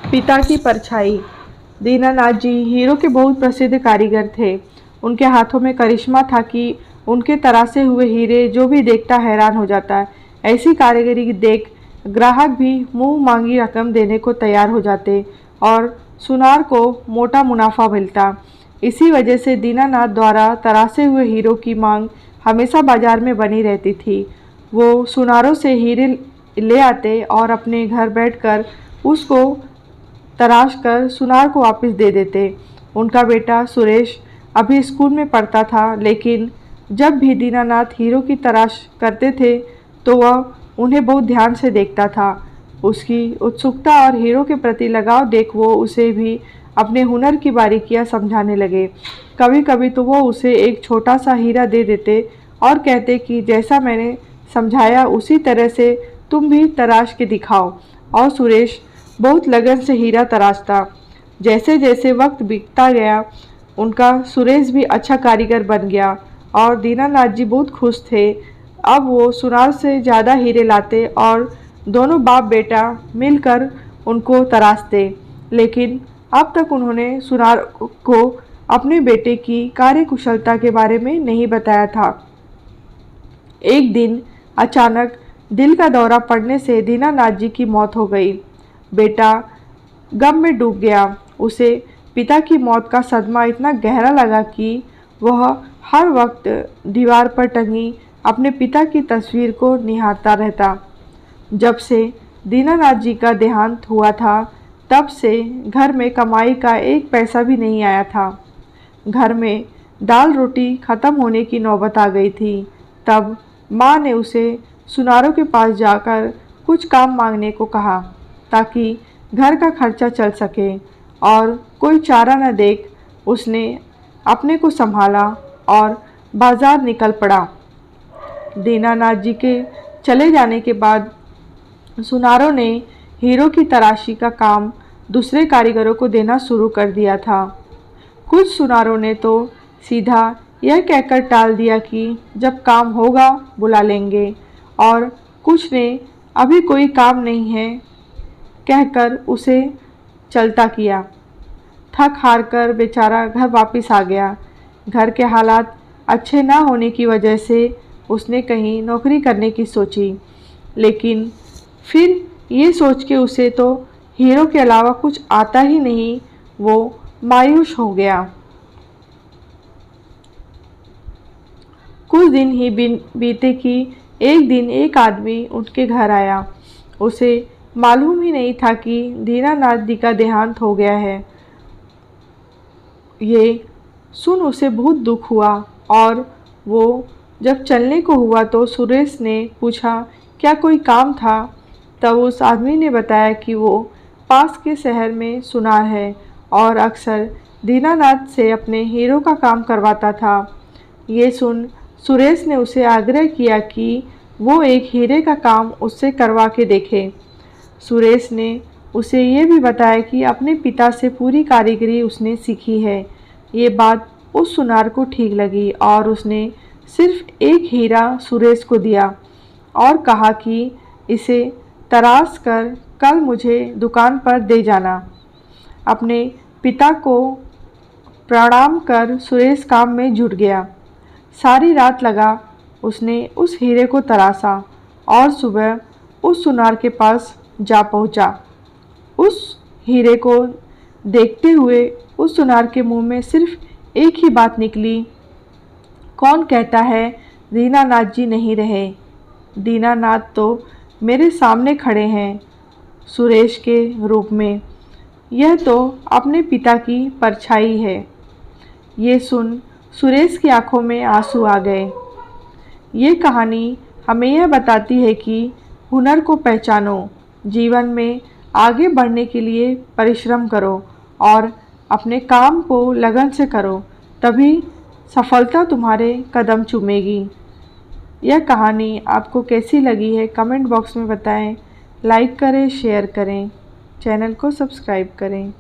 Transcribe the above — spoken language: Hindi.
पिता की परछाई। दीनानाथ जी हीरो के बहुत प्रसिद्ध कारीगर थे। उनके हाथों में करिश्मा था कि उनके तरासे हुए हीरे जो भी देखता हैरान हो जाता है। ऐसी कारीगरी देख ग्राहक भी मुंह मांगी रकम देने को तैयार हो जाते और सुनार को मोटा मुनाफा मिलता। इसी वजह से दीनानाथ द्वारा तरासे हुए हीरो की मांग हमेशा बाजार में बनी रहती थी। वो सुनारों से हीरे ले आते और अपने घर बैठकर उसको तराश कर सुनार को वापस दे देते। उनका बेटा सुरेश अभी स्कूल में पढ़ता था, लेकिन जब भी दीनानाथ हीरो की तलाश करते थे तो वह उन्हें बहुत ध्यान से देखता था। उसकी उत्सुकता और हीरो के प्रति लगाव देख वो उसे भी अपने हुनर की बारीकियां समझाने लगे। कभी कभी तो वो उसे एक छोटा सा हीरा दे देते और कहते कि जैसा मैंने समझाया उसी तरह से तुम भी तराश के दिखाओ। और सुरेश बहुत लगन से हीरा तराशता। जैसे जैसे वक्त बीतता गया उनका सुरेश भी अच्छा कारीगर बन गया और दीनानाथ जी बहुत खुश थे। अब वो सुनार से ज़्यादा हीरे लाते और दोनों बाप बेटा मिलकर उनको तराशते। लेकिन अब तक उन्होंने सुनार को अपने बेटे की कार्यकुशलता के बारे में नहीं बताया था। एक दिन अचानक दिल का दौरा पड़ने से दीनानाथ जी की मौत हो गई। बेटा गम में डूब गया। उसे पिता की मौत का सदमा इतना गहरा लगा कि वह हर वक्त दीवार पर टंगी अपने पिता की तस्वीर को निहारता रहता। जब से दीनानाथ जी का देहांत हुआ था तब से घर में कमाई का एक पैसा भी नहीं आया था। घर में दाल रोटी खत्म होने की नौबत आ गई थी। तब माँ ने उसे सुनारों के पास जाकर कुछ काम मांगने को कहा ताकि घर का खर्चा चल सके, और कोई चारा न देख उसने अपने को संभाला और बाजार निकल पड़ा। दीनानाथ जी के चले जाने के बाद सुनारों ने हीरो की तराशी का काम दूसरे कारीगरों को देना शुरू कर दिया था। कुछ सुनारों ने तो सीधा यह कहकर टाल दिया कि जब काम होगा बुला लेंगे, और कुछ ने अभी कोई काम नहीं है कहकर उसे चलता किया। थक हार कर बेचारा घर वापस आ गया। घर के हालात अच्छे ना होने की वजह से उसने कहीं नौकरी करने की सोची, लेकिन फिर ये सोच के उसे तो हीरो के अलावा कुछ आता ही नहीं, वो मायूस हो गया। कुछ दिन ही बीते कि एक दिन एक आदमी उनके घर आया। उसे मालूम ही नहीं था कि दीनानाथ जी का देहांत हो गया है। ये सुन उसे बहुत दुख हुआ और वो जब चलने को हुआ तो सुरेश ने पूछा क्या कोई काम था। तब उस आदमी ने बताया कि वो पास के शहर में सुनार है और अक्सर दीनानाथ से अपने हीरो का काम करवाता था। ये सुन सुरेश ने उसे आग्रह किया कि वो एक हीरे का काम उससे करवा के देखे। सुरेश ने उसे ये भी बताया कि अपने पिता से पूरी कारीगरी उसने सीखी है। ये बात उस सुनार को ठीक लगी और उसने सिर्फ एक हीरा सुरेश को दिया और कहा कि इसे तराश कर कल मुझे दुकान पर दे जाना। अपने पिता को प्रणाम कर सुरेश काम में जुट गया। सारी रात लगा उसने उस हीरे को तराशा और सुबह उस सुनार के पास जा पहुंचा। उस हीरे को देखते हुए उस सुनार के मुंह में सिर्फ एक ही बात निकली, कौन कहता है दीनानाथ जी नहीं रहे। दीनानाथ तो मेरे सामने खड़े हैं सुरेश के रूप में। यह तो अपने पिता की परछाई है। ये सुन सुरेश की आंखों में आंसू आ गए। ये कहानी हमें यह बताती है कि हुनर को पहचानो, जीवन में आगे बढ़ने के लिए परिश्रम करो और अपने काम को लगन से करो, तभी सफलता तुम्हारे कदम चूमेगी। यह कहानी आपको कैसी लगी है कमेंट बॉक्स में बताएं। लाइक करें, शेयर करें, चैनल को सब्सक्राइब करें।